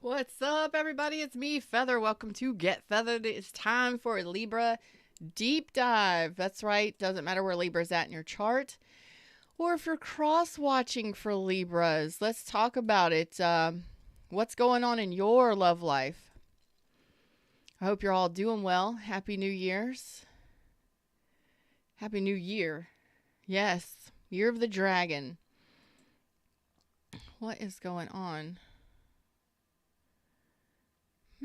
What's up, everybody? It's me, Feather. Welcome to Get Feathered. It's time for a Libra deep dive. That's right. Doesn't matter where Libra's at in your chart or if you're cross-watching for Libras. Let's talk about it. What's going on in your love life? I hope you're all doing well. Happy New Year's. Happy New Year. Yes, Year of the Dragon. What is going on?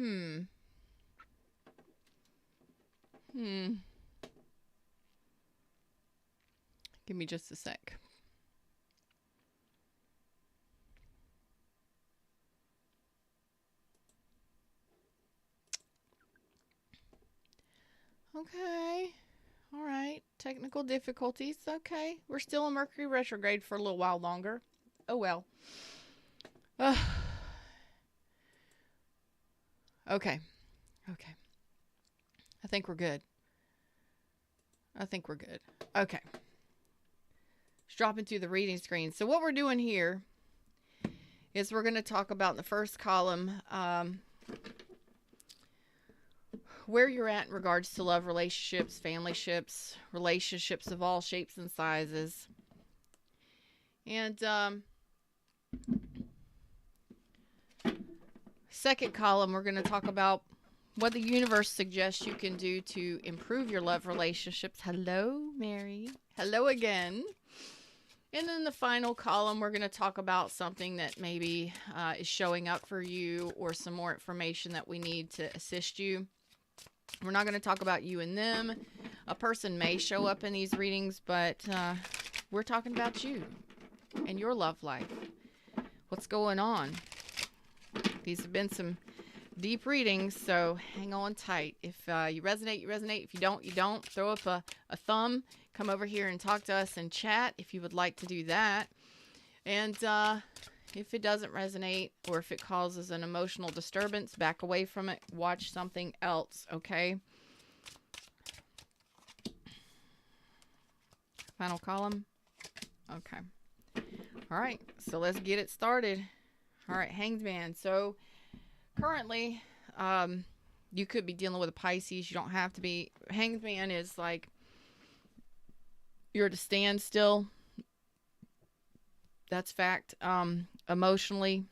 Give me just a sec. Okay. All right. Technical difficulties. Okay. We're still in Mercury retrograde for a little while longer. Oh, well. Okay. Okay. I think we're good. Okay. Let's drop into the reading screen. So what we're doing here is we're going to talk about in the first column where you're at in regards to love relationships, family ships, relationships of all shapes and sizes. And second column, we're going to talk about what the universe suggests you can do to improve your love relationships. Hello, Mary. Hello again. And then the final column, we're going to talk about something that maybe is showing up for you or some more information that we need to assist you. We're not going to talk about you and them. A person may show up in these readings, but we're talking about you and your love life. What's going on? These have been some deep readings, so hang on tight. If you resonate, you resonate. If you don't, you don't. Throw up a thumb. Come over here and talk to us and chat if you would like to do that. And if it doesn't resonate or if it causes an emotional disturbance, back away from it. Watch something else, okay? Final column. Okay. All right, so let's get it started. All right, Hanged Man. So currently, you could be dealing with a Pisces. You don't have to be. Hanged Man is like you're at a standstill. That's fact. Emotionally,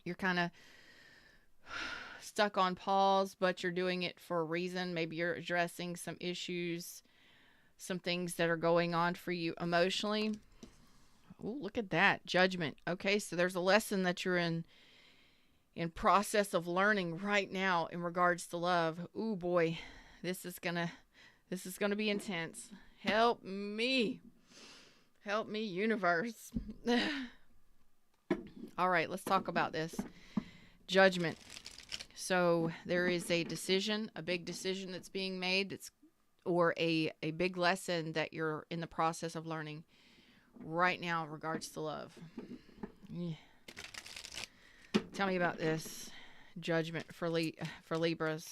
you're kind of stuck on pause, but you're doing it for a reason. Maybe you're addressing some issues, some things that are going on for you emotionally. Ooh, look at that. Judgment. Okay, so there's a lesson that you're in process of learning right now in regards to love. Ooh, boy. This is gonna be intense. Help me. Help me, universe. All right, let's talk about this. Judgment. So there is a decision, a big decision that's being made, or a big lesson that you're in the process of learning right now in regards to love. Yeah. Tell me about this. Judgment for Libras.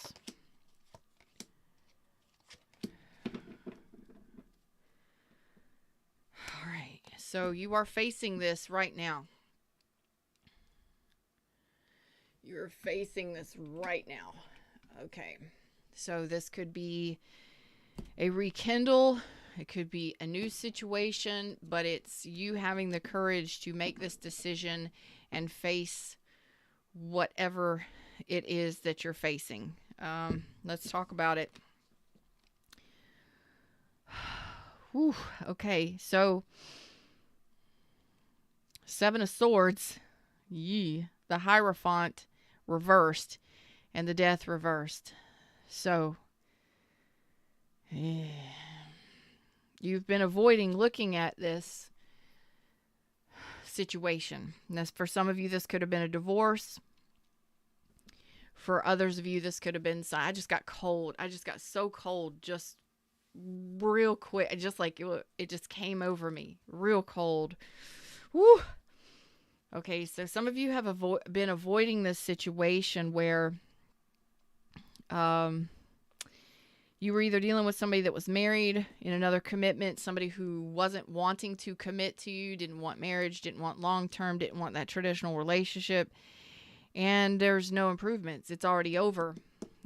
All right. So you are facing this right now. You're facing this right now. Okay. So this could be a rekindle. It could be a new situation, but it's you having the courage to make this decision and face whatever it is that you're facing. Let's talk about it. Whew, okay, so Seven of Swords, the Hierophant reversed, and the Death reversed. So, you've been avoiding looking at this situation. And for some of you, this could have been a divorce. For others of you, this could have been, I just got cold. I just got so cold just real quick. Just like it just came over me real cold. Woo. Okay, so some of you have been avoiding this situation where you were either dealing with somebody that was married in another commitment, somebody who wasn't wanting to commit to you, didn't want marriage, didn't want long-term, didn't want that traditional relationship. and there's no improvements. It's already over.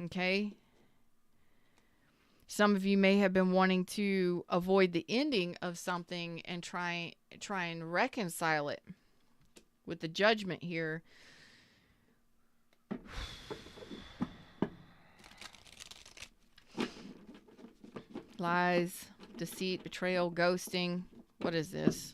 Okay. Some of you may have been wanting to avoid the ending of something and try and reconcile it with the Judgment here. Lies, deceit, betrayal, ghosting. What is this?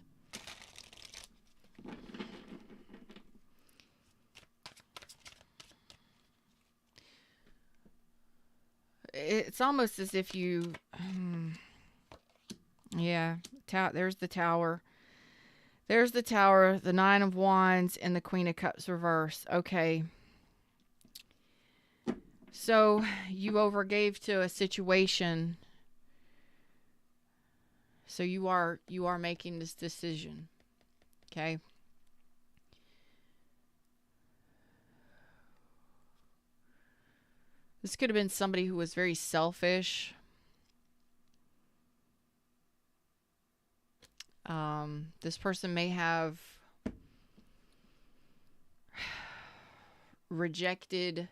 It's almost as if you... yeah, there's the Tower. There's the Tower, the Nine of Wands, and the Queen of Cups reverse. Okay. So you overgave to a situation. So you are making this decision. Okay. This could have been somebody who was very selfish. This person may have rejected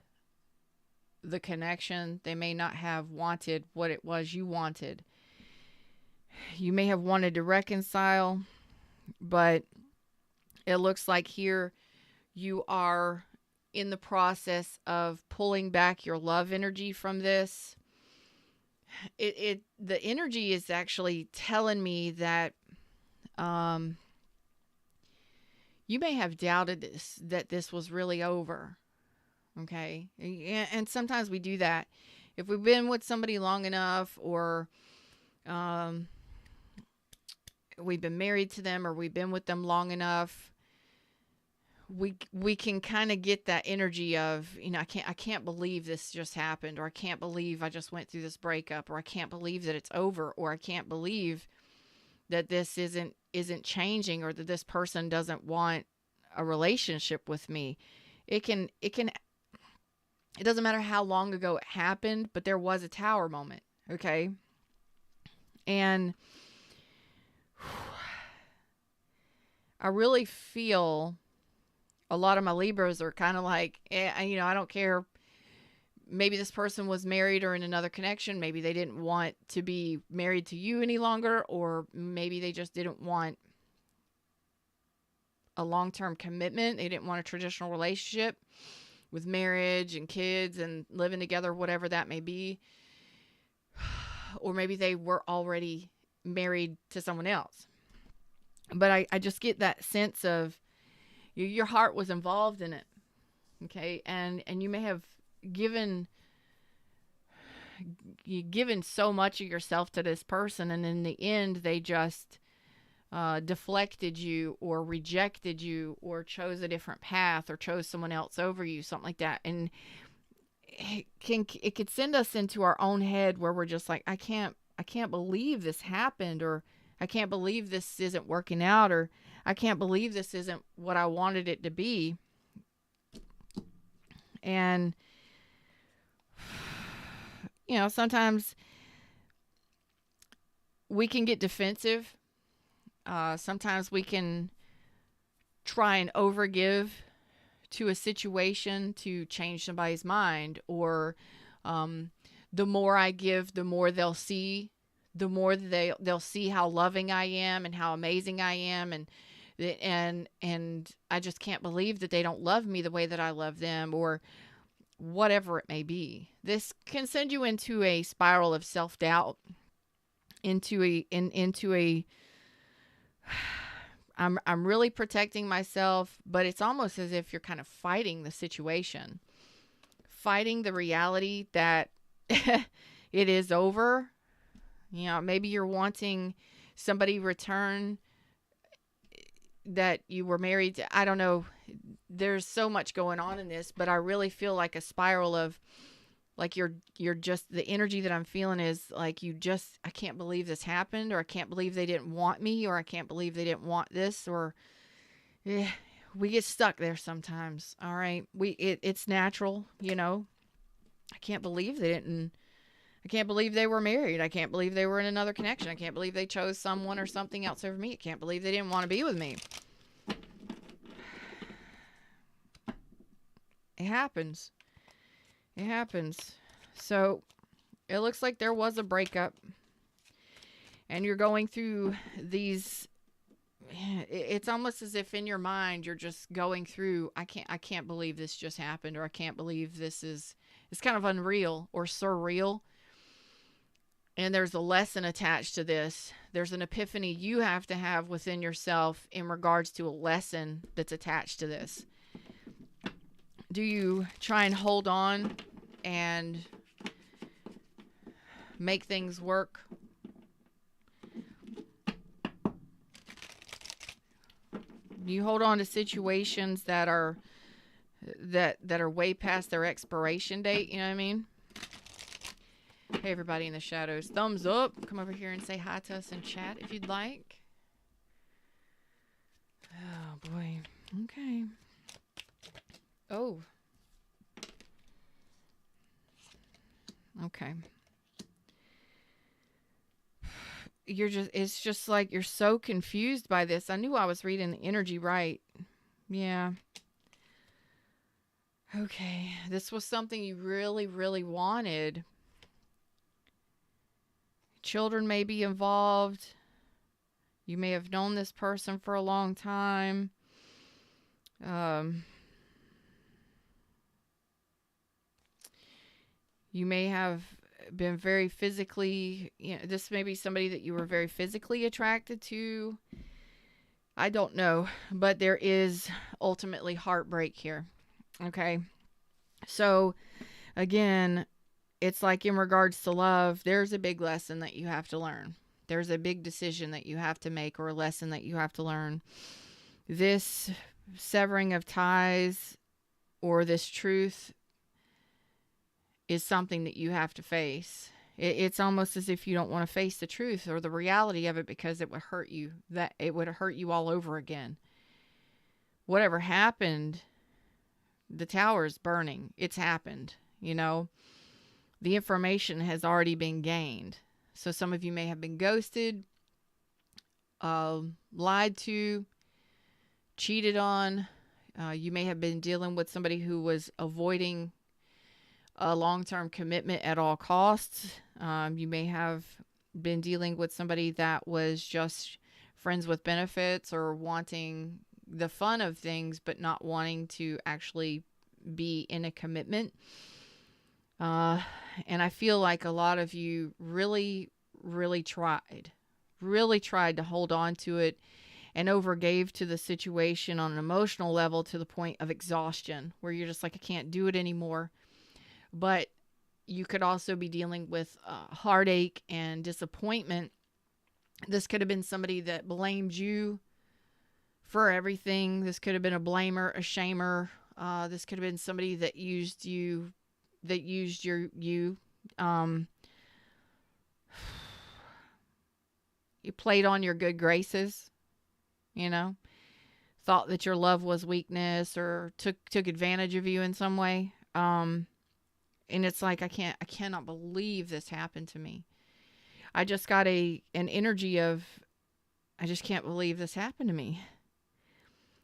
the connection. They may not have wanted what it was you wanted. You may have wanted to reconcile, but it looks like here you are in the process of pulling back your love energy from this. The energy is actually telling me that you may have doubted that this was really over. Okay. And sometimes we do that. If we've been with somebody long enough, or we've been married to them, or we've been with them long enough, we can kind of get that energy of, I can't believe this just happened, or I can't believe I just went through this breakup, or I can't believe that it's over, or I can't believe that this isn't changing, or that this person doesn't want a relationship with me. It doesn't matter how long ago it happened, but there was a Tower moment. Okay. And I really feel a lot of my Libras are kind of like, I don't care. Maybe this person was married or in another connection. Maybe they didn't want to be married to you any longer, or maybe they just didn't want a long-term commitment. They didn't want a traditional relationship with marriage and kids and living together, whatever that may be. Or maybe they were already married to someone else. But I just get that sense of your heart was involved in it. Okay. And you may have given so much of yourself to this person, and in the end they just deflected you, or rejected you, or chose a different path, or chose someone else over you, something like that. And it could send us into our own head where we're just like, I can't believe this happened, or I can't believe this isn't working out, or I can't believe this isn't what I wanted it to be. And sometimes we can get defensive. Sometimes we can try and overgive to a situation to change somebody's mind, or the more I give, the more they'll see. The more they'll see how loving I am and how amazing I am, and I just can't believe that they don't love me the way that I love them, or whatever it may be. This can send you into a spiral of self-doubt, into a I'm really protecting myself, but it's almost as if you're kind of fighting the situation, fighting the reality that it is over. Maybe you're wanting somebody return that you were married to. I don't know. There's so much going on in this, but I really feel like a spiral of, like, you're just, the energy that I'm feeling is like, I can't believe this happened, or I can't believe they didn't want me, or I can't believe they didn't want this, or we get stuck there sometimes. All right. It's natural, I can't believe they didn't. I can't believe they were married. I can't believe they were in another connection. I can't believe they chose someone or something else over me. I can't believe they didn't want to be with me. It happens. It happens. So it looks like there was a breakup, and you're going through these. It's almost as if in your mind you're just going through. I can't believe this just happened, or I can't believe this is. It's kind of unreal or surreal. And there's a lesson attached to this. There's an epiphany you have to have within yourself in regards to a lesson that's attached to this. Do you try and hold on and make things work? Do you hold on to situations that are way past their expiration date? You know what I mean? Hey, everybody in the shadows, thumbs up. Come over here and say hi to us in chat if you'd like. Oh, boy. Okay. Oh. Okay. It's just like you're so confused by this. I knew I was reading the energy right. Yeah. Okay. This was something you really, really wanted. Children may be involved. You may have known this person for a long time. You may have been very physically, this may be somebody that you were very physically attracted to. I don't know, but there is ultimately heartbreak here. Okay. So again, it's like in regards to love, there's a big lesson that you have to learn. There's a big decision that you have to make, or a lesson that you have to learn. This severing of ties or this truth is something that you have to face. It's almost as if you don't want to face the truth or the reality of it because it would hurt you. That it would hurt you all over again. Whatever happened, the tower is burning. It's happened, The information has already been gained. So some of you may have been ghosted, lied to, cheated on. You may have been dealing with somebody who was avoiding a long-term commitment at all costs. You may have been dealing with somebody that was just friends with benefits or wanting the fun of things, but not wanting to actually be in a commitment. And I feel like a lot of you really, really tried to hold on to it and overgave to the situation on an emotional level to the point of exhaustion, where you're just like, I can't do it anymore. But you could also be dealing with heartache and disappointment. This could have been somebody that blamed you for everything. This could have been a blamer, a shamer. This could have been somebody that used you, you played on your good graces, thought that your love was weakness or took advantage of you in some way. And it's like, I cannot believe this happened to me. I just got an energy of, I just can't believe this happened to me.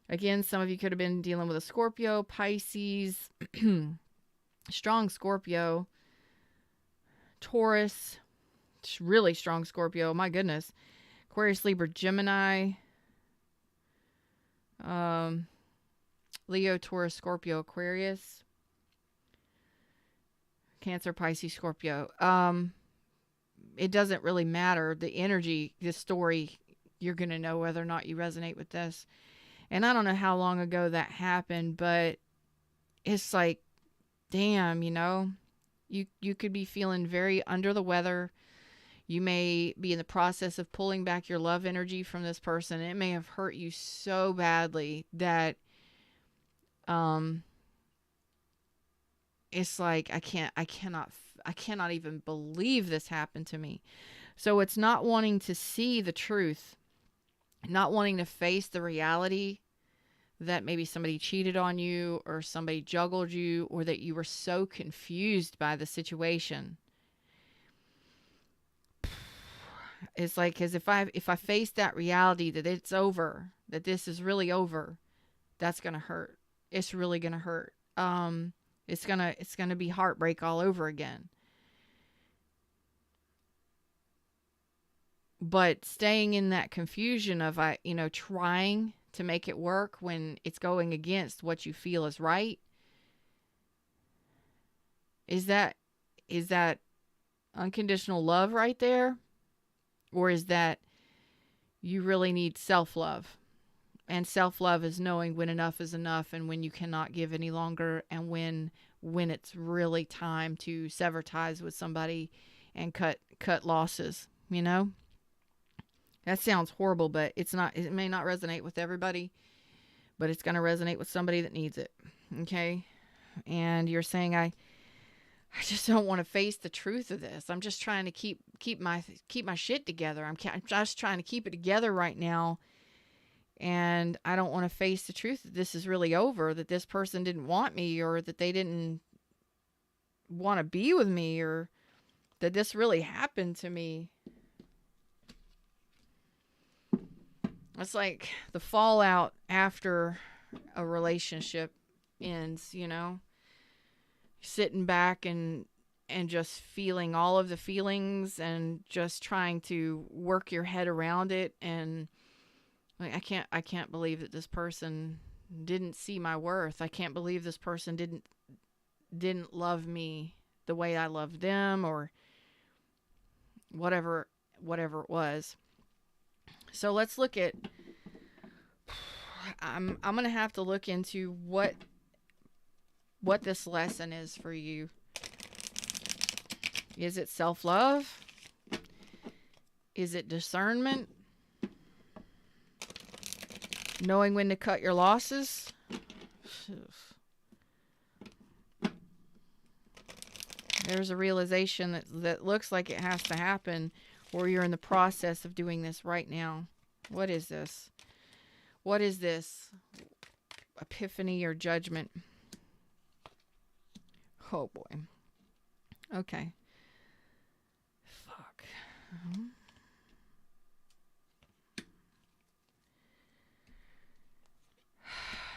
Again, some of you could have been dealing with a Scorpio, Pisces, strong Scorpio, Taurus, really strong Scorpio. My goodness. Aquarius, Libra, Gemini, Leo, Taurus, Scorpio, Aquarius, Cancer, Pisces, Scorpio. It doesn't really matter. The energy, the story, you're going to know whether or not you resonate with this. And I don't know how long ago that happened, but it's like, damn, you could be feeling very under the weather. You may be in the process of pulling back your love energy from this person. It may have hurt you so badly that it's like, I cannot even believe this happened to me. So it's not wanting to see the truth, not wanting to face the reality that maybe somebody cheated on you or somebody juggled you, or that you were so confused by the situation. It's like, as if I face that reality that it's over, that this is really over, that's going to hurt. It's really going to hurt. it's gonna be heartbreak all over again. But staying in that confusion of trying to make it work when it's going against what you feel is right, is that unconditional love right there? Or is that you really need self-love? And self-love is knowing when enough is enough and when you cannot give any longer, and when it's really time to sever ties with somebody and cut losses, That sounds horrible, but it's not. It may not resonate with everybody, but it's going to resonate with somebody that needs it. Okay? And you're saying I just don't want to face the truth of this. I'm just trying to keep my shit together. I'm just trying to keep it together right now. And I don't want to face the truth that this is really over, that this person didn't want me, or that they didn't want to be with me, or that this really happened to me. It's like the fallout after a relationship ends, sitting back and just feeling all of the feelings and just trying to work your head around it. And like, I can't believe that this person didn't see my worth. I can't believe this person didn't love me the way I loved them, or whatever it was. So let's look at, I'm going to have to look into what this lesson is for you. Is it self-love? Is it discernment? Knowing when to cut your losses? There's a realization that looks like it has to happen, or you're in the process of doing this right now. What is this? What is this? Epiphany or judgment? Oh boy. Okay. Fuck.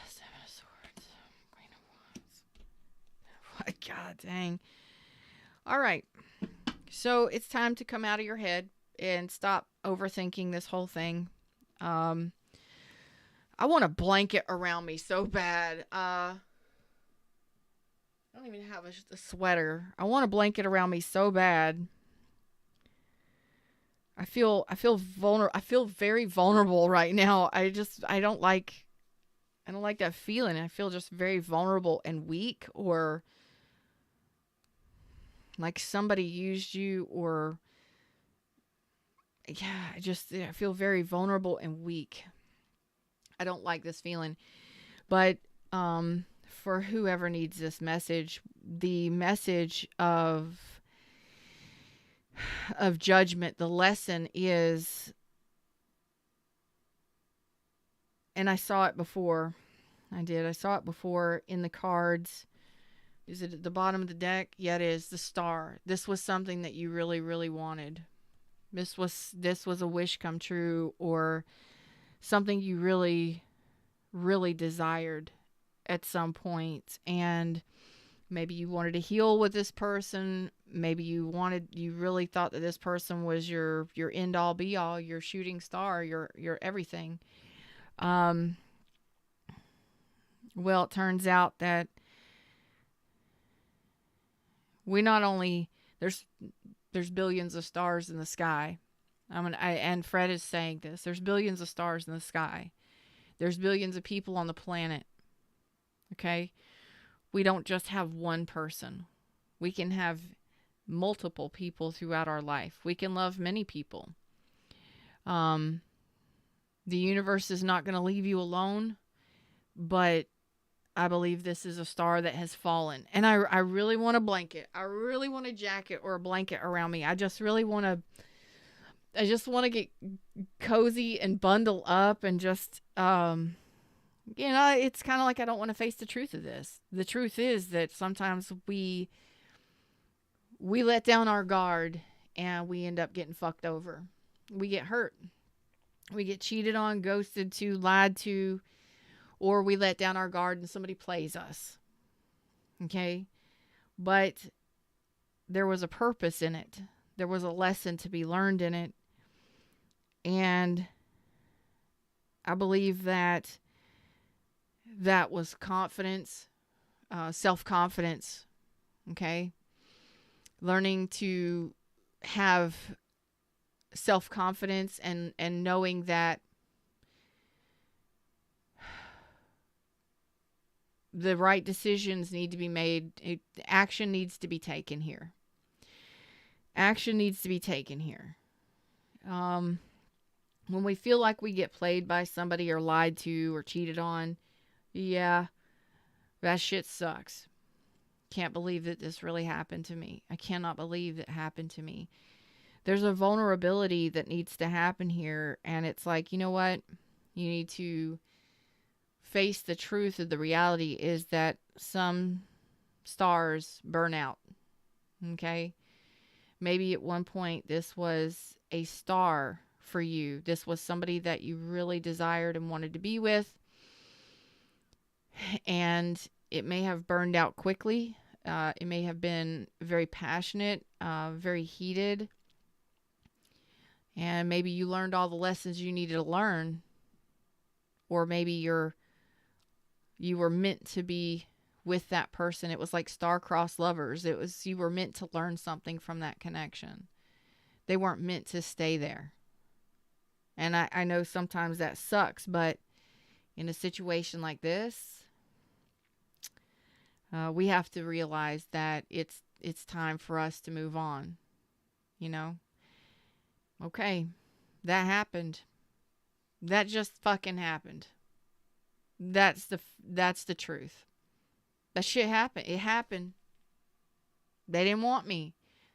Seven of Swords. Queen of Wands. My God dang. All right. So it's time to come out of your head and stop overthinking this whole thing. I want a blanket around me so bad. I don't even have a sweater. I want a blanket around me so bad. I feel vulnerable. I feel very vulnerable right now. I don't like that feeling. I feel just very vulnerable and weak, or like somebody used you, or I feel very vulnerable and weak. I don't like this feeling. But for whoever needs this message, the message of judgment, the lesson is, and I saw it before. I saw it before in the cards. Is it at the bottom of the deck? Yeah, it is. The star. This was something that you really, really wanted. This was a wish come true, or something you really, really desired at some point. And maybe you wanted to heal with this person. Maybe you really thought that this person was your end all be all, your shooting star, your everything. Well, it turns out that we not only, there's billions of stars in the sky. And Fred is saying this. There's billions of stars in the sky. There's billions of people on the planet. Okay? We don't just have one person. We can have multiple people throughout our life. We can love many people. The universe is not going to leave you alone, but I believe this is a star that has fallen. And I really want a blanket. I really want a jacket or a blanket around me. I just want to get cozy and bundle up and just, it's kind of like I don't want to face the truth of this. The truth is that sometimes we let down our guard and we end up getting fucked over. We get hurt. We get cheated on, ghosted to, lied to, or we let down our guard and somebody plays us. Okay? But there was a purpose in it. There was a lesson to be learned in it. And I believe that was confidence, self-confidence. Okay? Learning to have self-confidence and knowing that the right decisions need to be made. Action needs to be taken here. Action needs to be taken here. When we feel like we get played by somebody or lied to or cheated on, yeah, that shit sucks. Can't believe that this really happened to me. I cannot believe it happened to me. There's a vulnerability that needs to happen here. And it's like, you know what? You need to face the truth of the reality is that some stars burn out. Okay? Maybe at one point this was a star for you. This was somebody that you really desired and wanted to be with. And it may have burned out quickly. It may have been very passionate, very heated. And maybe you learned all the lessons you needed to learn. Or maybe you were meant to be with that person. It was like star-crossed lovers. You were meant to learn something from that connection. They weren't meant to stay there. And I know sometimes that sucks, but in a situation like this, we have to realize that it's time for us to move on. You know? Okay, that happened. That just fucking happened. That's the truth. That shit happened. It happened. They didn't want me.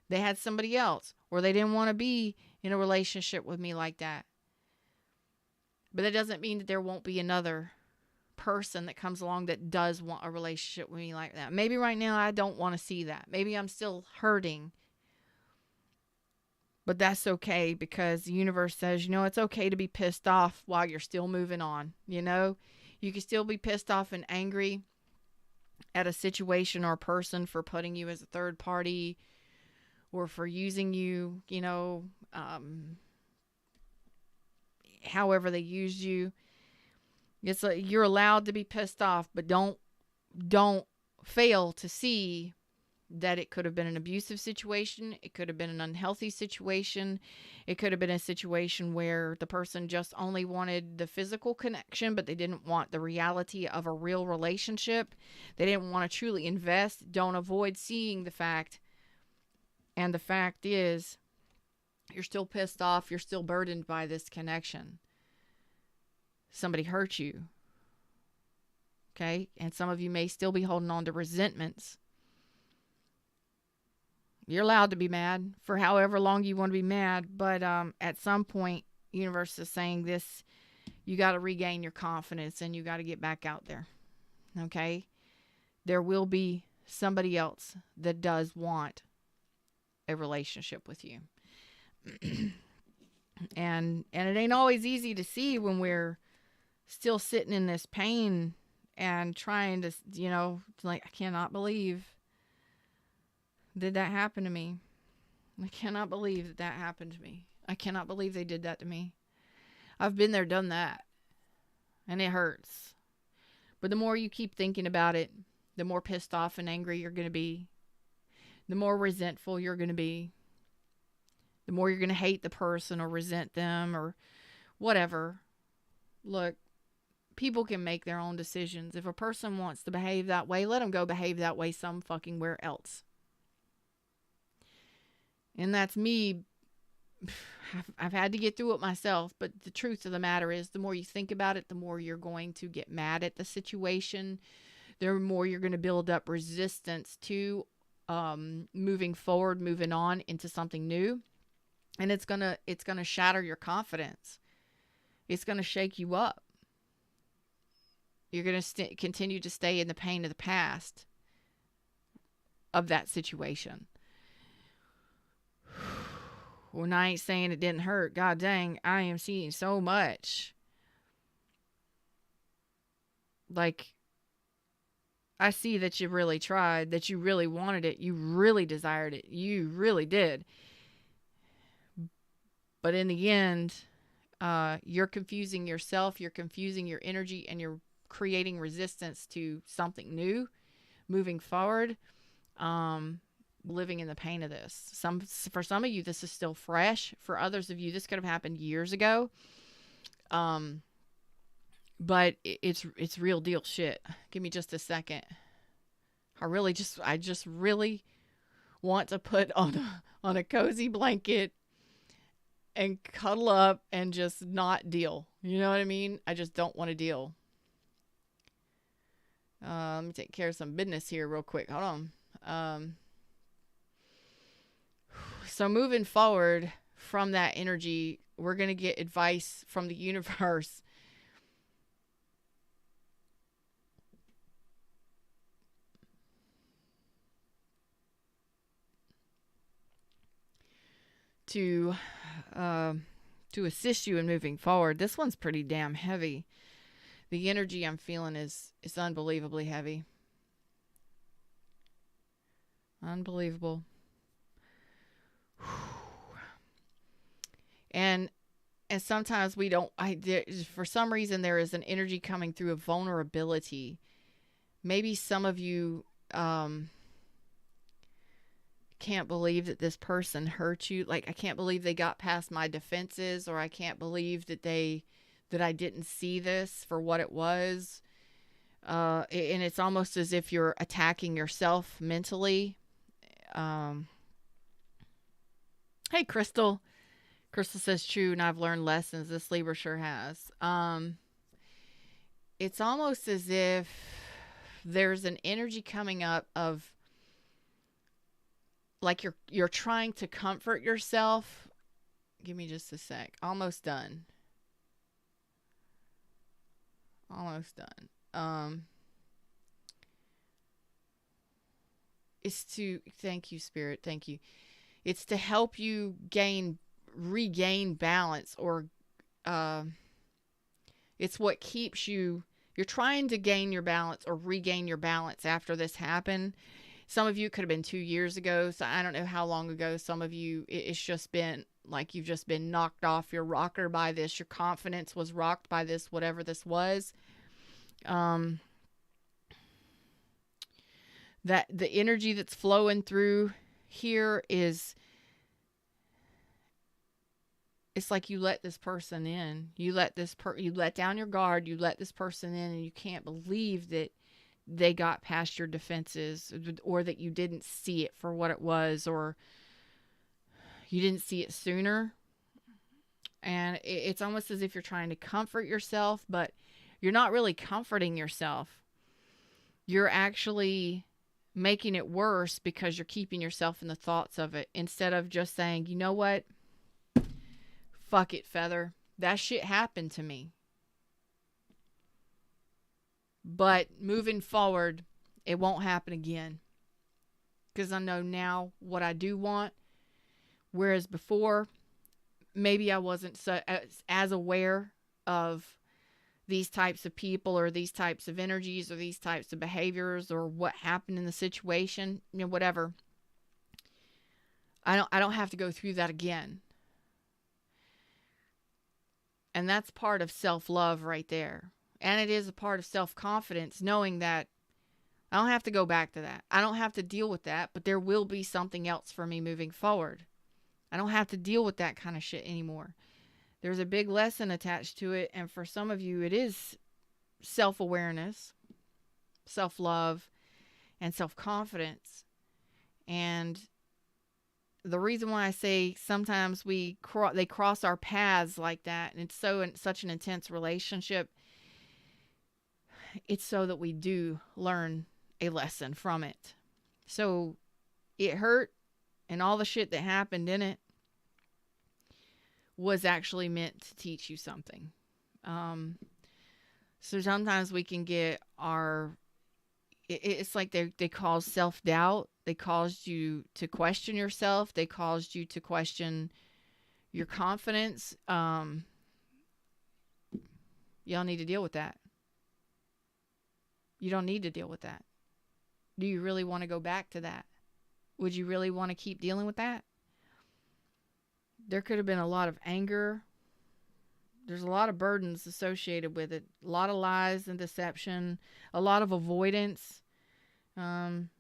They had somebody else, or they didn't want to be in a relationship with me like that. But that doesn't mean that there won't be another person that comes along that does want a relationship with me like that. Maybe right now I don't want to see that. Maybe I'm still hurting. But that's okay, because the universe says, you know, it's okay to be pissed off while you're still moving on. You know, you can still be pissed off and angry at a situation or a person for putting you as a third party or for using you, you know, however they used you. It's like you're allowed to be pissed off, but don't fail to see that it could have been an abusive situation. It could have been an unhealthy situation. It could have been a situation where the person just only wanted the physical connection, but they didn't want the reality of a real relationship. They didn't want to truly invest. Don't avoid seeing the fact. And the fact is, you're still pissed off. You're still burdened by this connection. Somebody hurt you. Okay? And some of you may still be holding on to resentments. You're allowed to be mad for however long you want to be mad. But at some point, universe is saying this, you got to regain your confidence and you got to get back out there. Okay? There will be somebody else that does want a relationship with you. and it ain't always easy to see when we're still sitting in this pain and trying to, you know, like, I cannot believe did that happen to me. I cannot believe that happened to me. I cannot believe they did that to me. I've been there, done that. And it hurts. But the more you keep thinking about it, the more pissed off and angry you're going to be. The more resentful you're going to be. The more you're going to hate the person or resent them or whatever. Look, people can make their own decisions. If a person wants to behave that way, let them go behave that way some fucking where else. And that's me. I've had to get through it myself. But the truth of the matter is, the more you think about it, the more you're going to get mad at the situation. The more you're going to build up resistance to moving forward, moving on into something new. And it's gonna shatter your confidence. It's gonna shake you up. You're gonna continue to stay in the pain of the past of that situation. When I ain't saying it didn't hurt, god dang, I am seeing so much. Like, I see that you really tried, that you really wanted it, you really desired it, you really did. But in the end, you're confusing yourself, you're confusing your energy, and you're creating resistance to something new moving forward. Um, Living in the pain of this. For some of you, this is still fresh. For others of you, this could have happened years ago. But it's real deal shit. Give me just a second. I just really want to put on a cozy blanket and cuddle up and just not deal. You know what I mean? I just don't want to deal. Let me take care of some business here real quick. Hold on. So moving forward from that energy, we're going to get advice from the universe to assist you in moving forward. This one's pretty damn heavy. The energy I'm feeling is unbelievably heavy. Unbelievable. And sometimes we don't. For some reason, there is an energy coming through of vulnerability. Maybe some of you can't believe that this person hurt you. Like, I can't believe they got past my defenses, or I can't believe that I didn't see this for what it was. And it's almost as if you're attacking yourself mentally. Hey, Crystal. Crystal says true, and I've learned lessons. This Libra sure has. It's almost as if there's an energy coming up of like you're trying to comfort yourself. Give me just a sec. Almost done. Almost done. It's to thank you, Spirit. Thank you. It's to help you regain balance, or it's what keeps you're trying to gain your balance or regain your balance after this happened. Some of you, could have been 2 years ago. So I don't know how long ago. Some of you, it's just been like you've just been knocked off your rocker by this. Your confidence was rocked by this, whatever this was. That the energy that's flowing through here is, it's like you let this person in. You let down your guard. You let this person in, and you can't believe that they got past your defenses, or that you didn't see it for what it was, or you didn't see it sooner. And it's almost as if you're trying to comfort yourself, but you're not really comforting yourself. You're actually making it worse because you're keeping yourself in the thoughts of it, instead of just saying, you know what? Fuck it, Feather. That shit happened to me. But moving forward, it won't happen again. Because I know now what I do want. Whereas before, maybe I wasn't as aware of these types of people, or these types of energies, or these types of behaviors, or what happened in the situation, whatever. I don't have to go through that again. And that's part of self-love right there. And it is a part of self-confidence, knowing that I don't have to go back to that. I don't have to deal with that, but there will be something else for me moving forward. I don't have to deal with that kind of shit anymore. There's a big lesson attached to it, and for some of you, it is self-awareness, self-love, and self-confidence. And the reason why I say sometimes they cross our paths like that, and it's such an intense relationship, it's so that we do learn a lesson from it. So it hurt, and all the shit that happened in it was actually meant to teach you something. So sometimes we can get it's like they cause self-doubt. They caused you to question yourself. They caused you to question your confidence. Y'all need to deal with that. You don't need to deal with that. Do you really want to go back to that? Would you really want to keep dealing with that? There could have been a lot of anger. There's a lot of burdens associated with it. A lot of lies and deception. A lot of avoidance. Some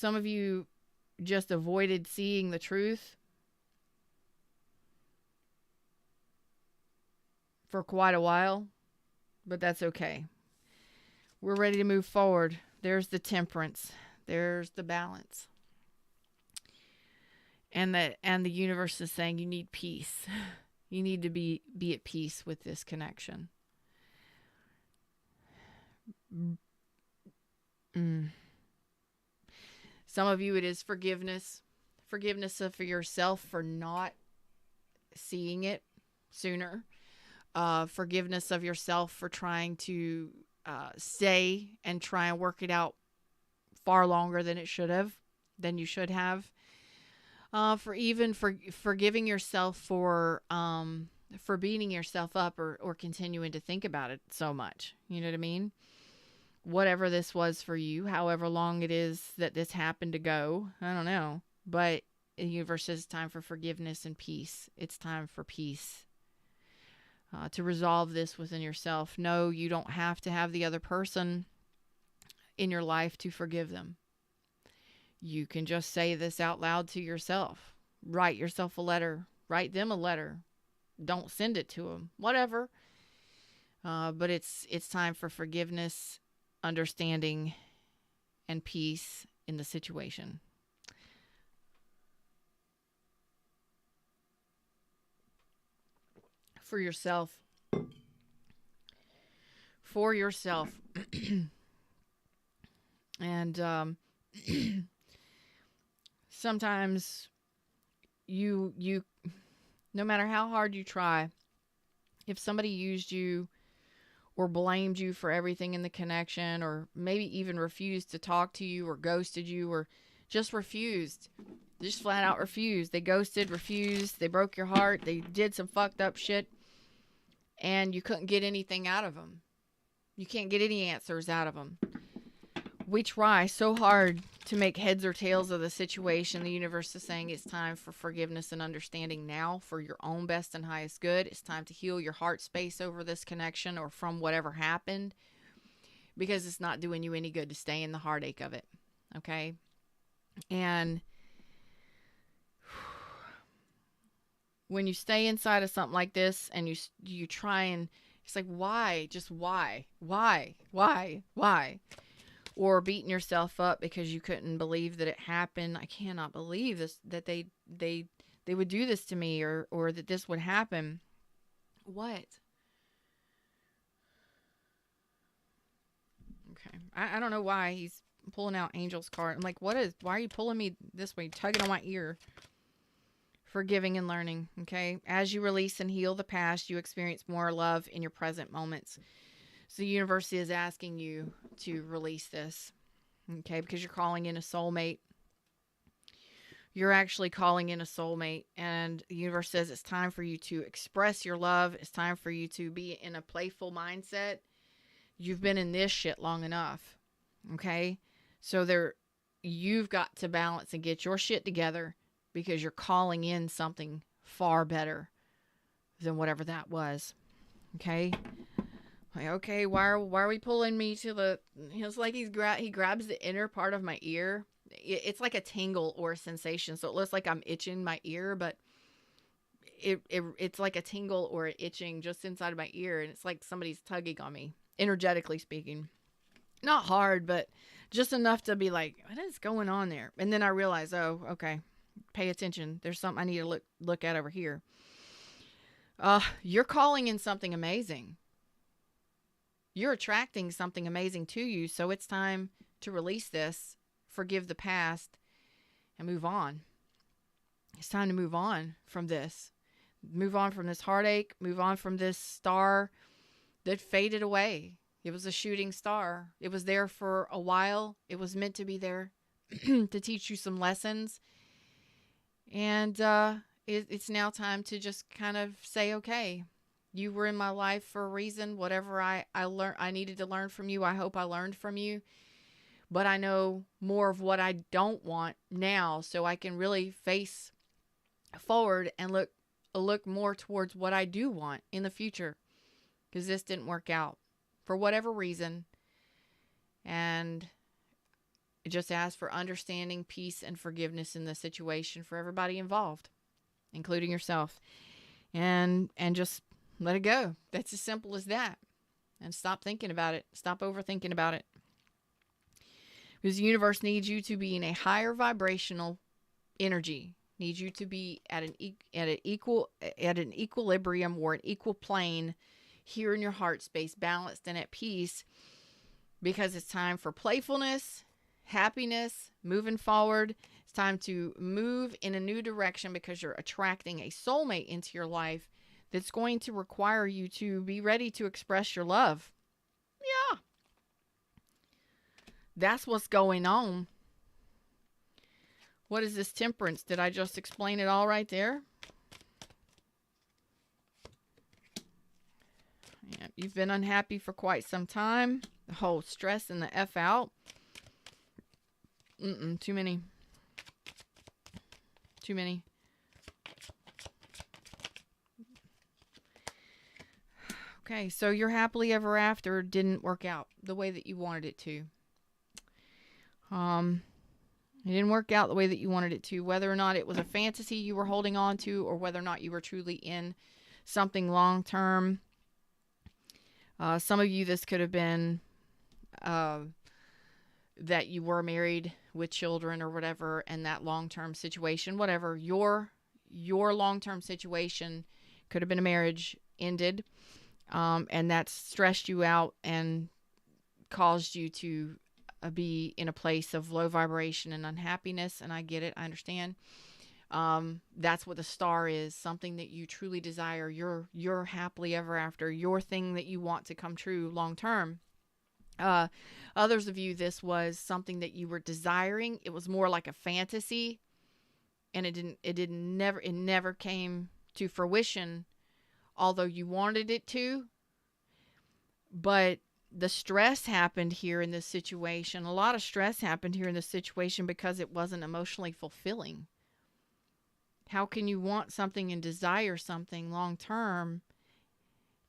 of you just avoided seeing the truth for quite a while, but that's okay. We're ready to move forward. There's the temperance. There's the balance. And the universe is saying you need peace. You need to be at peace with this connection. Some of you, it is forgiveness. Forgiveness for yourself for not seeing it sooner. Forgiveness of yourself for trying to stay and try and work it out far longer than you should have. For forgiving yourself for beating yourself up or continuing to think about it so much. You know what I mean? Whatever this was for you, however long it is that this happened to go, I don't know. But the universe says it's time for forgiveness and peace. It's time for peace. To resolve this within yourself. No, you don't have to have the other person in your life to forgive them. You can just say this out loud to yourself. Write yourself a letter. Write them a letter. Don't send it to them. Whatever. But it's time for forgiveness, understanding, and peace in the situation. For yourself. And sometimes you no matter how hard you try, if somebody used you or blamed you for everything in the connection, or maybe even refused to talk to you or ghosted you or just refused, just flat out refused. They ghosted, refused, they broke your heart, they did some fucked up shit, and you couldn't get anything out of them. You can't get any answers out of them. We try so hard to make heads or tails of the situation. The universe is saying it's time for forgiveness and understanding now for your own best and highest good. It's time to heal your heart space over this connection or from whatever happened, because it's not doing you any good to stay in the heartache of it. Okay? And when you stay inside of something like this and you try and it's like, why? Just why? Or beating yourself up because you couldn't believe that it happened. I cannot believe this, that they would do this to me, or that this would happen. What? Okay. I don't know why he's pulling out Angel's card. I'm like, why are you pulling me this way, tugging on my ear? Forgiving and learning. Okay. As you release and heal the past, you experience more love in your present moments. So the universe is asking you to release this, okay, because you're calling in a soulmate. You're actually calling in a soulmate, and the universe says it's time for you to express your love. It's time for you to be in a playful mindset. You've been in this shit long enough, okay? So you've got to balance and get your shit together, because you're calling in something far better than whatever that was, okay? Like, okay, why are we pulling me to the... It's like he grabs the inner part of my ear. It's like a tingle or a sensation. So it looks like I'm itching my ear, but it's like a tingle or an itching just inside of my ear. And it's like somebody's tugging on me, energetically speaking. Not hard, but just enough to be like, what is going on there? And then I realize, oh, okay, pay attention. There's something I need to look at over here. You're calling in something amazing. You're attracting something amazing to you, so it's time to release this, forgive the past, and move on. It's time to move on from this. Move on from this heartache. Move on from this star that faded away. It was a shooting star. It was there for a while. It was meant to be there to teach you some lessons. And it's now time to just kind of say, okay, you were in my life for a reason. Whatever I learned, I needed to learn from you. I hope I learned from you. but I know more of what I don't want now, so I can really face forward and look more towards what I do want in the future, because this didn't work out for whatever reason. And just ask for understanding, peace, and forgiveness in the situation for everybody involved, including yourself. And just let it go. That's as simple as that. And stop thinking about it. Stop overthinking about it. Because the universe needs you to be in a higher vibrational energy. Needs you to be at an equilibrium or an equal plane here in your heart space, balanced and at peace. Because it's time for playfulness, happiness, moving forward. It's time to move in a new direction, because you're attracting a soulmate into your life that's going to require you to be ready to express your love. Yeah. That's what's going on. What is this temperance? Did I just explain it all right there? Yeah, you've been unhappy for quite some time. The whole stress and the F out. Too many. Too many. Okay, so your happily ever after didn't work out the way that you wanted it to. It didn't work out the way that you wanted it to, whether or not it was a fantasy you were holding on to, or whether or not you were truly in something long term. Some of you, this could have been that you were married with children or whatever, and that long-term situation, whatever, your long-term situation could have been a marriage ended, and that stressed you out and caused you to be in a place of low vibration and unhappiness. And I get it. I understand. That's what the star is, something that you truly desire, your happily ever after, your thing that you want to come true long term. Others of you, this was something that you were desiring. It was more like a fantasy, and it never came to fruition, although you wanted it to. But the stress happened here in this situation. A lot of stress happened here in this situation because it wasn't emotionally fulfilling. How can you want something and desire something long term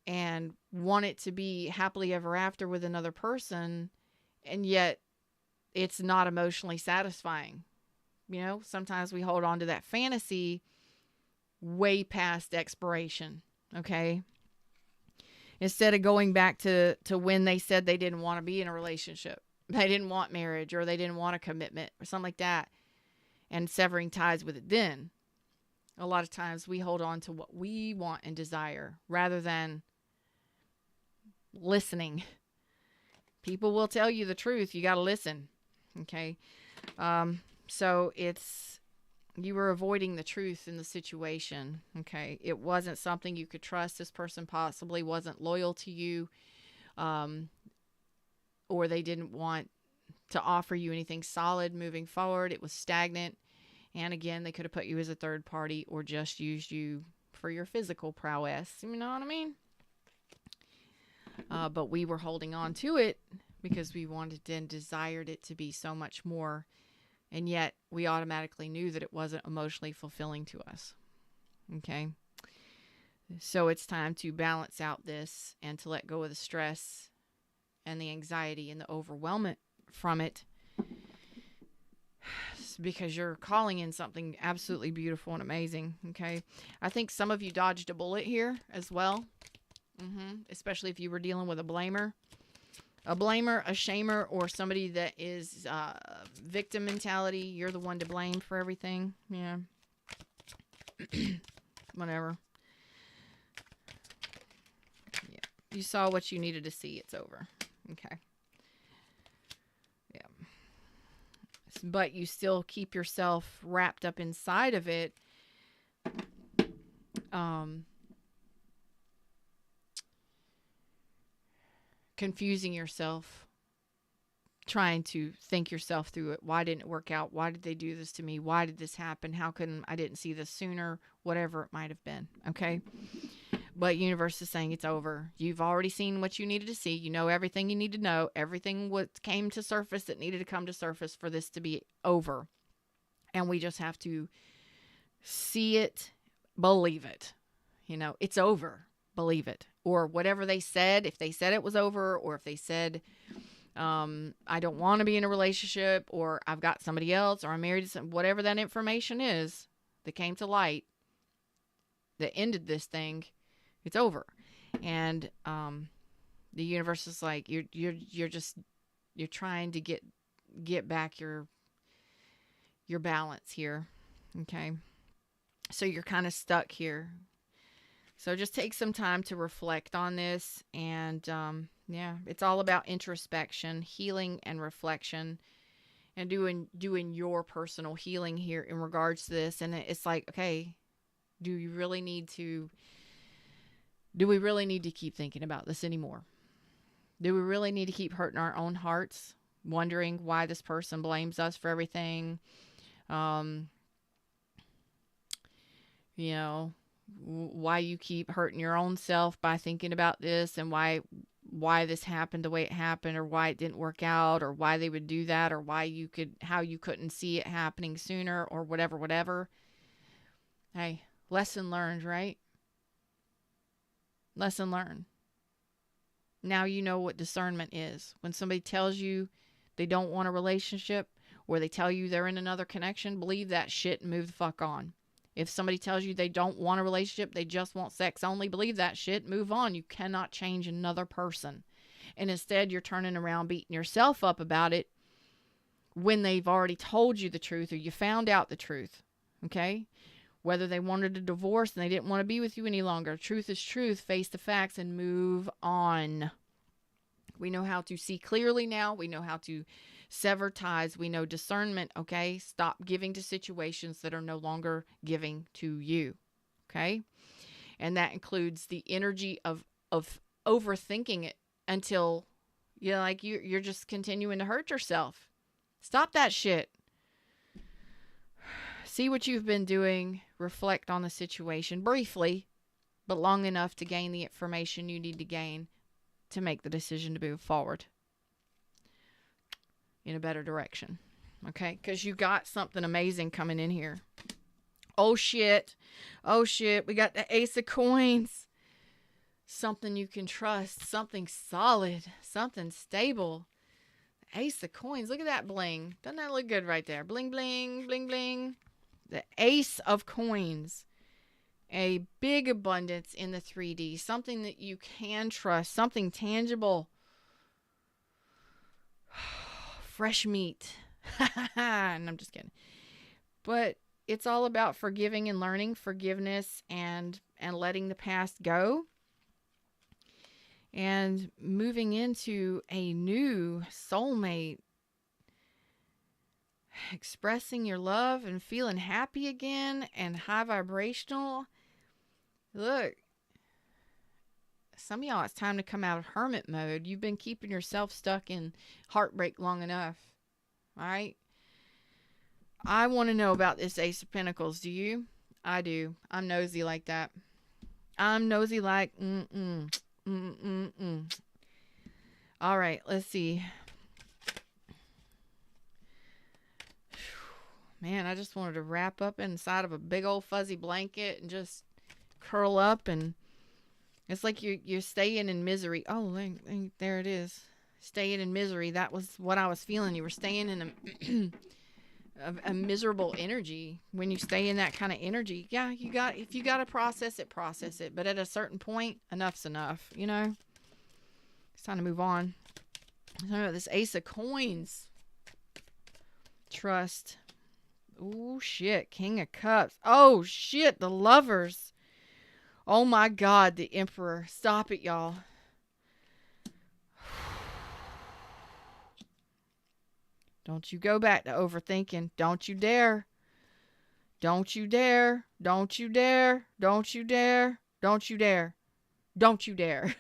and want it to be happily ever after with another person, and yet it's not emotionally satisfying? You know, sometimes we hold on to that fantasy way past expiration, okay? Instead of going back to when they said they didn't want to be in a relationship, they didn't want marriage, or they didn't want a commitment or something like that, and severing ties with it then. A lot of times we hold on to what we want and desire rather than listening. People will tell you the truth. You got to listen. Okay. So you were avoiding the truth in the situation. Okay. It wasn't something you could trust. This person possibly wasn't loyal to you, or they didn't want to offer you anything solid moving forward. It was stagnant. And again, they could have put you as a third party or just used you for your physical prowess. You know what I mean? But we were holding on to it because we wanted and desired it to be so much more. And yet we automatically knew that it wasn't emotionally fulfilling to us. Okay. So it's time to balance out this and to let go of the stress and the anxiety and the overwhelmment from it, because you're calling in something absolutely beautiful and amazing. Okay. I think some of you dodged a bullet here as well. Especially if you were dealing with a blamer, a shamer, or somebody that is victim mentality. You're the one to blame for everything. Yeah. Whatever. Yeah. You saw what you needed to see. It's over. Okay. Yeah. But you still keep yourself wrapped up inside of it. Confusing yourself, trying to think yourself through it. Why didn't it work out? Why did they do this to me? Why did this happen? How come I didn't see this sooner? Whatever it might have been. Okay. But universe is saying it's over. You've already seen what you needed to see. You know everything you need to know. Everything what came to surface that needed to come to surface for this to be over. And we just have to see it, believe it. You know, it's over. Believe it. Or whatever they said, if they said it was over, or if they said, I don't want to be in a relationship, or I've got somebody else, or I'm married to some, whatever that information is that came to light that ended this thing, it's over. And the universe is like, you're trying to get back your balance here. Okay. So you're kind of stuck here. So just take some time to reflect on this. And yeah, it's all about introspection, healing, and reflection, and doing your personal healing here in regards to this. And it's like, okay, do we really need to keep thinking about this anymore? Do we really need to keep hurting our own hearts, wondering why this person blames us for everything? You know, why you keep hurting your own self by thinking about this, and why this happened the way it happened, or why it didn't work out, or why they would do that, or how you couldn't see it happening sooner, or whatever. Hey, lesson learned, right? Lesson learned. Now you know what discernment is. When somebody tells you they don't want a relationship, or they tell you they're in another connection, believe that shit and move the fuck on. If somebody tells you they don't want a relationship, they just want sex only, believe that shit, move on. You cannot change another person. And instead, you're turning around beating yourself up about it when they've already told you the truth, or you found out the truth. Okay? Whether they wanted a divorce and they didn't want to be with you any longer. Truth is truth. Face the facts and move on. We know how to see clearly now. We know how to sever ties. We know discernment. Okay? Stop giving to situations that are no longer giving to you. Okay? And that includes the energy of overthinking it until you're just continuing to hurt yourself. Stop that shit. See what you've been doing, reflect on the situation briefly, but long enough to gain the information you need to gain to make the decision to move forward in a better direction. Okay? Because you got something amazing coming in here. Oh shit. We got the Ace of Coins. Something you can trust. Something solid. Something stable. Ace of Coins. Look at that bling. Doesn't that look good right there? Bling, bling, bling, bling. The Ace of Coins. A big abundance in the 3D. Something that you can trust. Something tangible. Fresh meat. And I'm just kidding. But it's all about forgiving and learning. Forgiveness and letting the past go. And moving into a new soulmate. Expressing your love and feeling happy again and high vibrational. Look, some of y'all, it's time to come out of hermit mode. You've been keeping yourself stuck in heartbreak long enough. All right? I want to know about this Ace of Pentacles. Do you? I do. I'm nosy like that. I'm nosy like All right, let's see. Man, I just wanted to wrap up inside of a big old fuzzy blanket and just curl up, and it's like you're staying in misery. Oh, there it is. Staying in misery. That was what I was feeling. You were staying in a miserable energy. When you stay in that kind of energy, yeah, if you got to process it. But at a certain point, enough's enough, you know? It's time to move on. So this Ace of Coins. Trust. Oh, shit. King of Cups. Oh, shit. The Lovers. Oh, my God. The Emperor. Stop it, y'all. Don't you go back to overthinking. Don't you dare. Don't you dare. Don't you dare. Don't you dare. Don't you dare. Don't you dare.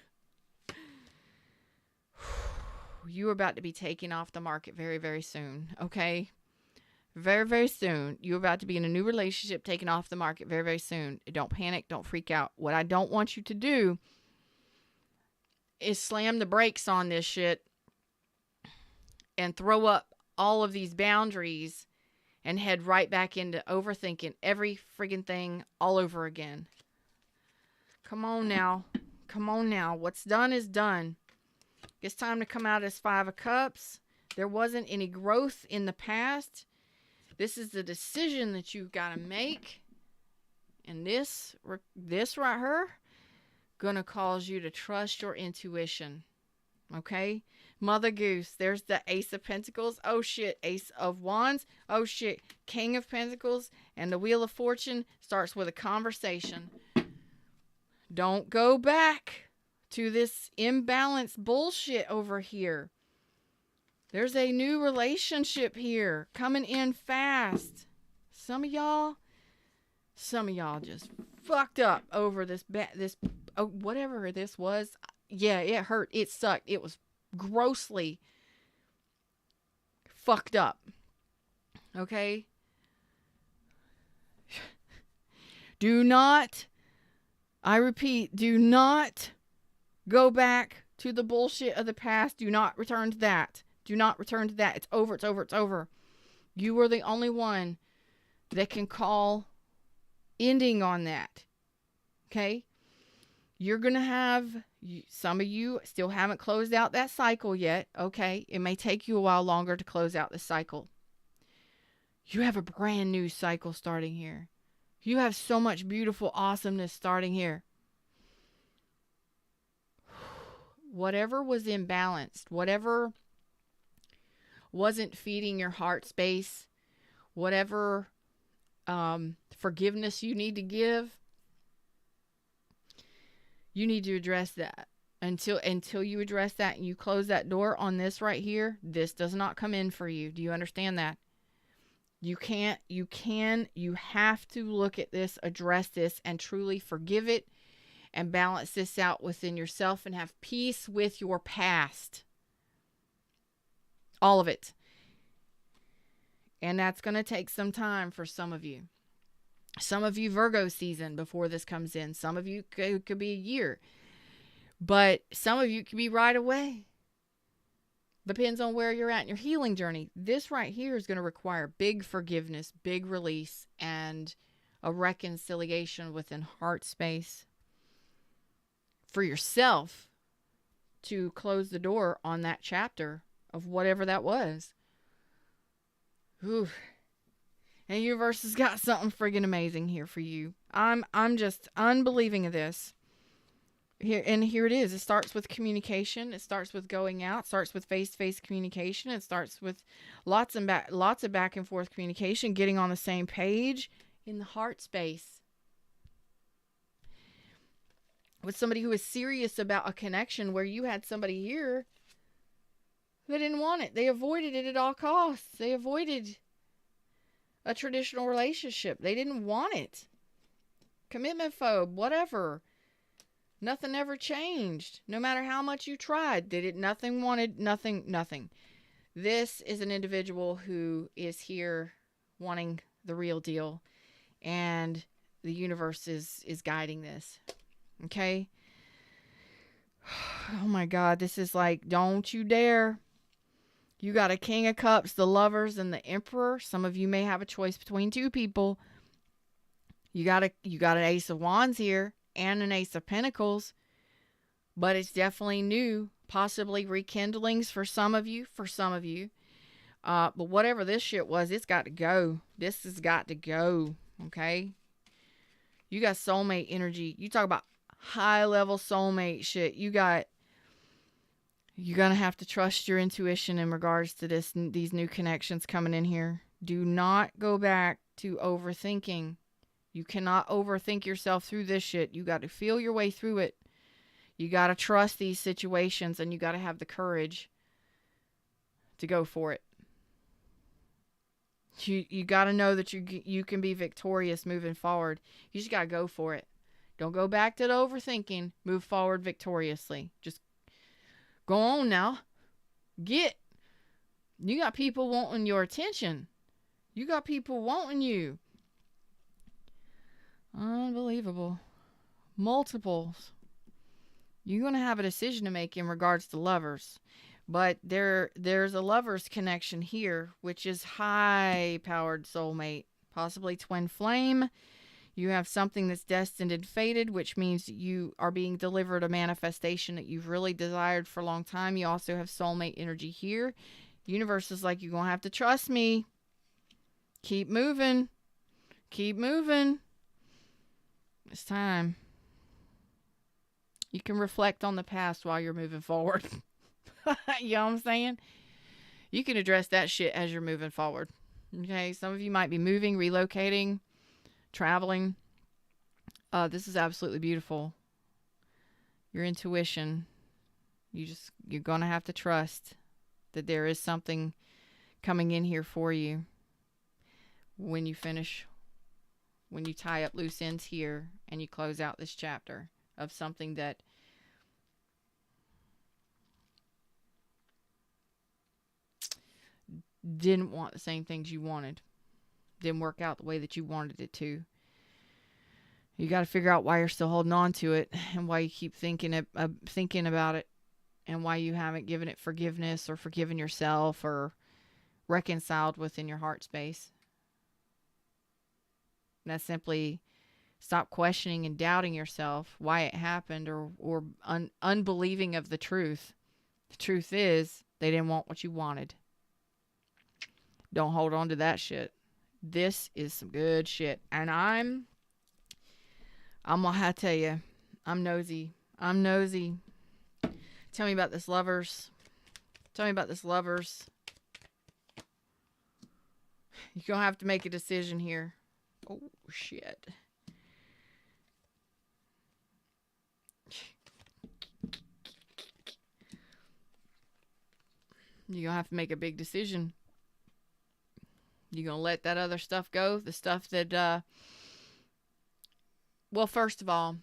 You're about to be taken off the market very, very soon. Okay? Very, very soon. You're about to be in a new relationship taken off the market very, very soon. Don't panic. Don't freak out. What I don't want you to do is slam the brakes on this shit and throw up all of these boundaries and head right back into overthinking every friggin' thing all over again. Come on now. Come on now. What's done is done. It's time to come out as 5 of Cups. There wasn't any growth in the past. This is the decision that you've got to make. And this right here, gonna cause you to trust your intuition. Okay? Mother Goose. There's the Ace of Pentacles. Oh shit. Ace of Wands. Oh shit. King of Pentacles. And the Wheel of Fortune starts with a conversation. Don't go back to this imbalanced bullshit over here. There's a new relationship here coming in fast. Some of y'all just fucked up over this whatever this was. Yeah, it hurt. It sucked. It was grossly fucked up. Okay? I repeat, do not go back to the bullshit of the past. Do not return to that. Do not return to that. It's over. It's over. It's over. You are the only one that can call ending on that. Okay? You're going to have, some of you still haven't closed out that cycle yet. Okay? It may take you a while longer to close out the cycle. You have a brand new cycle starting here. You have so much beautiful awesomeness starting here. Whatever was imbalanced, whatever wasn't feeding your heart space, whatever forgiveness you need to give, you need to address that. Until you address that and you close that door on this right here, this does not come in for you. Do you understand that? You have to look at this, address this, and truly forgive it and balance this out within yourself and have peace with your past. All of it. And that's going to take some time for some of you. Some of you Virgo season before this comes in. Some of you could be a year. But some of you could be right away. Depends on where you're at in your healing journey. This right here is going to require big forgiveness, big release, and a reconciliation within heart space for yourself to close the door on that chapter of whatever that was. Ooh. And the universe has got something friggin' amazing here for you. I'm just unbelieving of this. Here it is. It starts with communication. It starts with going out. It starts with face-to-face communication. It starts with lots of back and forth communication, getting on the same page in the heart space. With somebody who is serious about a connection, where you had somebody here that didn't want it. They avoided it at all costs. They avoided a traditional relationship. They didn't want it. Commitment phobe, whatever. Nothing ever changed. No matter how much you tried. Nothing. This is an individual who is here wanting the real deal. And the universe is guiding this. Okay? Oh my God. This is like, don't you dare. You got a King of Cups, the Lovers, and the Emperor. Some of you may have a choice between two people. You got an Ace of Wands here and an Ace of Pentacles, but it's definitely new, possibly rekindlings for some of you. But whatever this shit was, it's got to go. This has got to go. Okay. You got soulmate energy. You talk about high level soulmate shit. You're going to have to trust your intuition in regards to these new connections coming in here. Do not go back to overthinking. You cannot overthink yourself through this shit. You got to feel your way through it. You got to trust these situations, and you got to have the courage to go for it. You got to know that you can be victorious moving forward. You just got to go for it. Don't go back to the overthinking. Move forward victoriously. Just go on now. You got people wanting your attention. You got people wanting you. Unbelievable. Multiples. You're going to have a decision to make in regards to lovers. But there's a lover's connection here, which is high-powered soulmate, possibly twin flame. You have something that's destined and fated, which means you are being delivered a manifestation that you've really desired for a long time. You also have soulmate energy here. Universe is like, you're going to have to trust me. Keep moving. Keep moving. It's time. You can reflect on the past while you're moving forward. You know what I'm saying? You can address that shit as you're moving forward. Okay? Some of you might be moving, relocating, traveling. This is absolutely beautiful. Your intuition. You're going to have to trust that there is something coming in here for you when you finish, when you tie up loose ends here and you close out this chapter of something that didn't want the same things you wanted. Didn't work out the way that you wanted it to. You got to figure out why you're still holding on to it and why you keep thinking about it and why you haven't given it forgiveness or forgiven yourself or reconciled within your heart space. And that's simply stop questioning and doubting yourself why it happened or unbelieving of the truth. The truth is they didn't want what you wanted. Don't hold on to that shit. This is some good shit. And I'm gonna have to tell you, I'm nosy. Tell me about this lovers. You're gonna have to make a decision here. Oh, shit. You're gonna have to make a big decision. You're gonna let that other stuff go? The stuff that, well, first of all,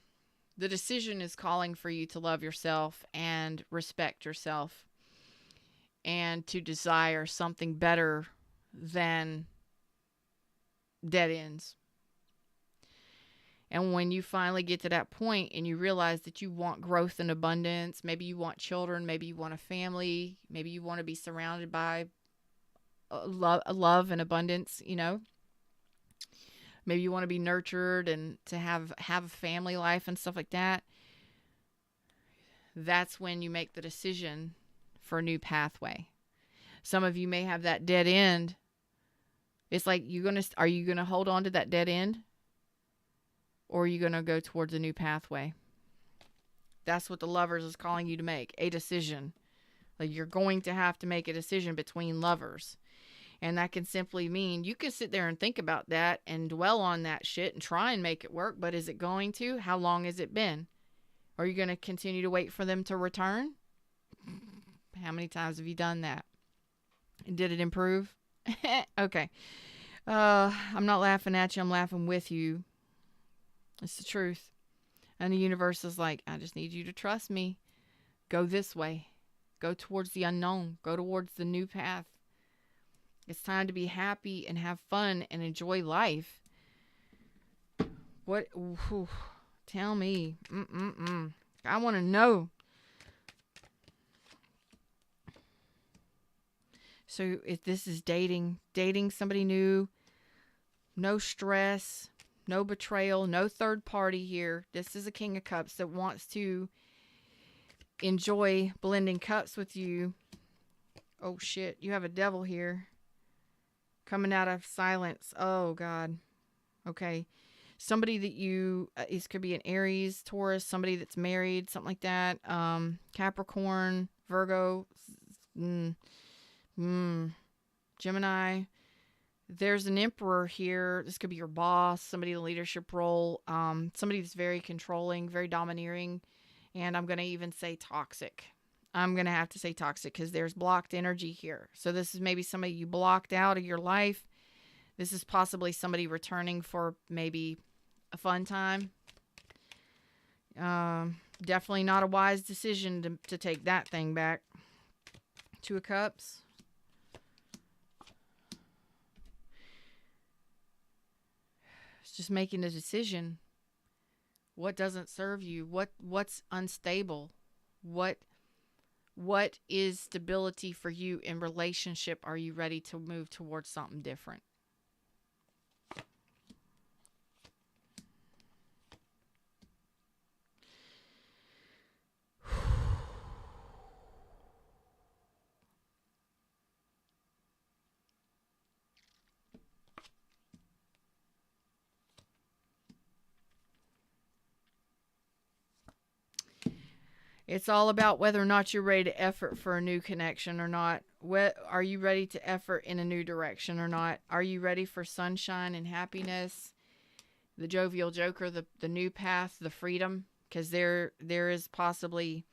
the decision is calling for you to love yourself and respect yourself and to desire something better than dead ends. And when you finally get to that point and you realize that you want growth and abundance, maybe you want children, maybe you want a family, maybe you want to be surrounded by love and abundance, you know. Maybe you want to be nurtured and to have a family life and stuff like that. That's when you make the decision for a new pathway. Some of you may have that dead end. It's like are you going to hold on to that dead end? Or are you going to go towards a new pathway? That's what the lovers is calling you to make, a decision. Like you're going to have to make a decision between lovers. And that can simply mean you can sit there and think about that and dwell on that shit and try and make it work. But is it going to? How long has it been? Are you going to continue to wait for them to return? How many times have you done that? And did it improve? Okay. I'm not laughing at you. I'm laughing with you. It's the truth. And the universe is like, I just need you to trust me. Go this way. Go towards the unknown. Go towards the new path. It's time to be happy and have fun and enjoy life. What? Ooh, tell me. I want to know. So if this is dating somebody new, no stress, no betrayal, no third party here. This is a King of Cups that wants to enjoy blending cups with you. Oh shit, you have a devil here. Coming out of silence. Oh God. Okay. Somebody that this could be an Aries, Taurus, somebody that's married, something like that. Capricorn, Virgo, Gemini. There's an Emperor here. This could be your boss, somebody in a leadership role, somebody that's very controlling, very domineering, and I'm going to even say toxic. I'm going to have to say toxic because there's blocked energy here. So this is maybe somebody you blocked out of your life. This is possibly somebody returning for maybe a fun time. Definitely not a wise decision to take that thing back. Two of Cups. just making a decision. What doesn't serve you? What's unstable? What is stability for you in relationship? Are you ready to move towards something different? It's all about whether or not you're ready to effort for a new connection or not. Are you ready to effort in a new direction or not? Are you ready for sunshine and happiness? The jovial joker, the new path, the freedom? Because there is possibly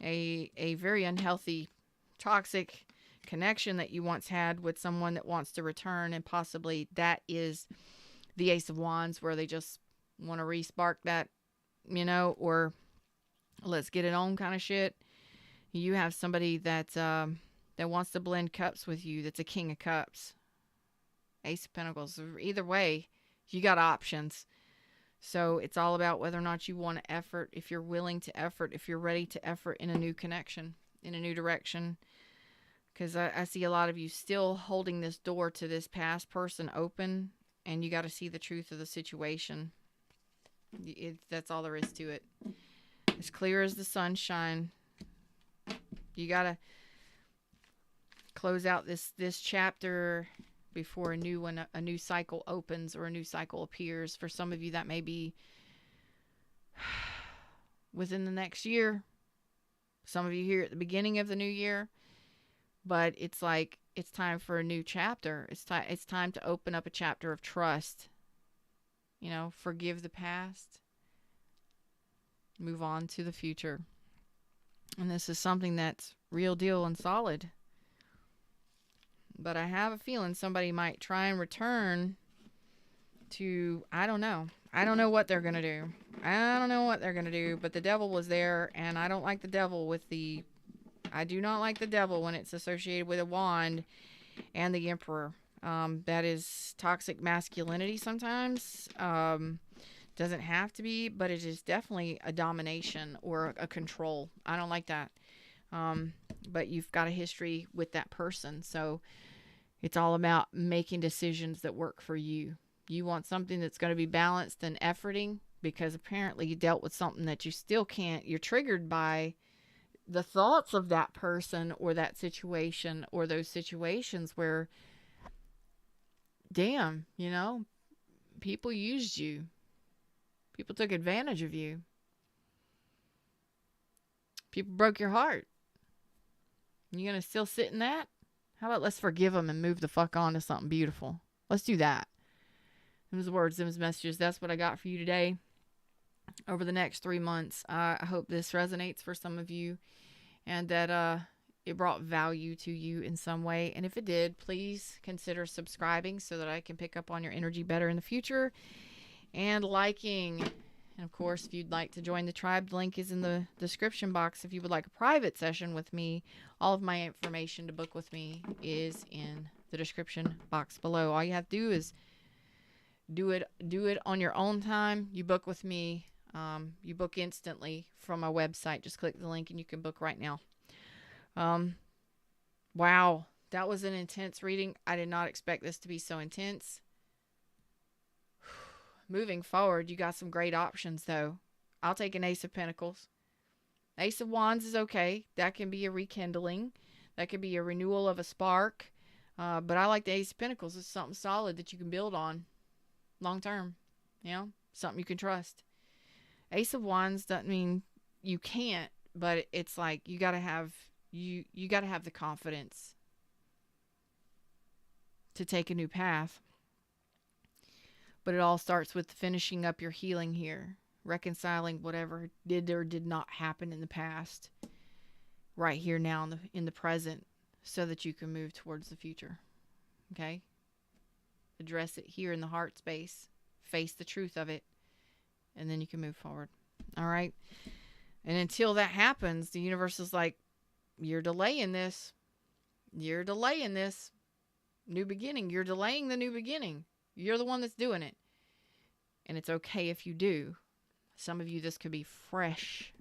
a very unhealthy, toxic connection that you once had with someone that wants to return, and possibly that is the Ace of Wands, where they just want to re-spark that, or let's get it on kind of shit. You have somebody that wants to blend cups with you, that's a King of Cups. Ace of Pentacles. Either way, you got options. So it's all about whether or not you want to effort, if you're willing to effort, if you're ready to effort in a new connection, in a new direction. Because I see a lot of you still holding this door to this past person open, and you got to see the truth of the situation. That's all there is to it. As clear as the sunshine. You got to close out this chapter before a new cycle opens or a new cycle appears. For some of you, that may be within the next year. Some of you here at the beginning of the new year. But it's like, it's time for a new chapter. It's time to open up a chapter of trust. Forgive the past. Move on to the future. And this is something that's real deal and solid. But I have a feeling somebody might try and return to, I don't know. I don't know what they're going to do. I don't know what they're going to do. But the devil was there, and I don't like the devil I do not like the devil when it's associated with a wand and the emperor. That is toxic masculinity sometimes. Doesn't have to be, but it is definitely a domination or a control. I don't like that. But you've got a history with that person. So it's all about making decisions that work for you. You want something that's going to be balanced and efforting, because apparently you dealt with something that you still can't. You're triggered by the thoughts of that person or that situation, or those situations where, damn, people used you. People took advantage of you. People broke your heart. You going to still sit in that? How about let's forgive them and move the fuck on to something beautiful? Let's do that. Them's words, them's messages. That's what I got for you today. Over the next 3 months, I hope this resonates for some of you, and that it brought value to you in some way. And if it did, please consider subscribing so that I can pick up on your energy better in the future. And liking. And of course, if you'd like to join the tribe, the link is in the description box. If you would like a private session with me, all of my information to book with me is in the description box below. All you have to do is do it on your own time. You book with me. You book instantly from my website. Just click the link and you can book right now. Wow, that was an intense reading. I did not expect this to be so intense. Moving forward, you got some great options, though. I'll take an Ace of Pentacles. Ace of Wands is okay. That can be a rekindling. That could be a renewal of a spark. But I like the Ace of Pentacles. It's something solid that you can build on long term. Something you can trust. Ace of Wands doesn't mean you can't, but it's like you got to have you got to have the confidence to take a new path. But it all starts with finishing up your healing here. Reconciling whatever did or did not happen in the past. Right here now in the present. So that you can move towards the future. Okay? Address it here in the heart space. Face the truth of it. And then you can move forward. Alright? And until that happens, the universe is like, you're delaying this. You're delaying this. New beginning. You're delaying the new beginning. You're the one that's doing it. And it's okay if you do. Some of you, this could be fresh.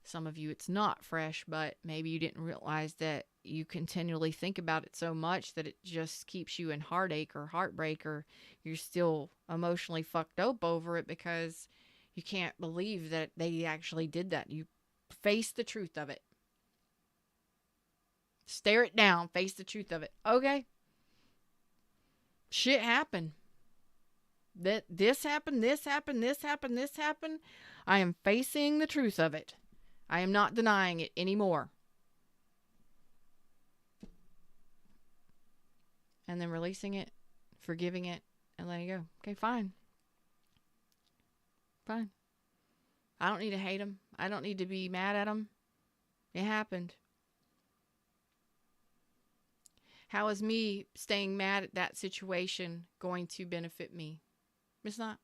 Some of you, it's not fresh, but maybe you didn't realize that you continually think about it so much that it just keeps you in heartache or heartbreak, or you're still emotionally fucked up over it because you can't believe that they actually did that. You face the truth of it. Stare it down. Face the truth of it. Okay. Shit happened. This happened. I am facing the truth of it. I am not denying it anymore. And then releasing it, forgiving it, and letting go. Okay, fine. Fine. I don't need to hate him. I don't need to be mad at him. It happened. How is me staying mad at that situation going to benefit me? It's not.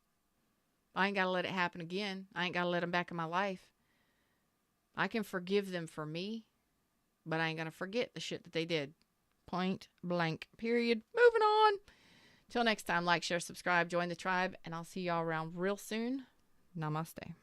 I ain't got to let it happen again. I ain't got to let them back in my life. I can forgive them for me, but I ain't going to forget the shit that they did. Point blank, period. Moving on. Till next time, like, share, subscribe, join the tribe, and I'll see y'all around real soon. Namaste.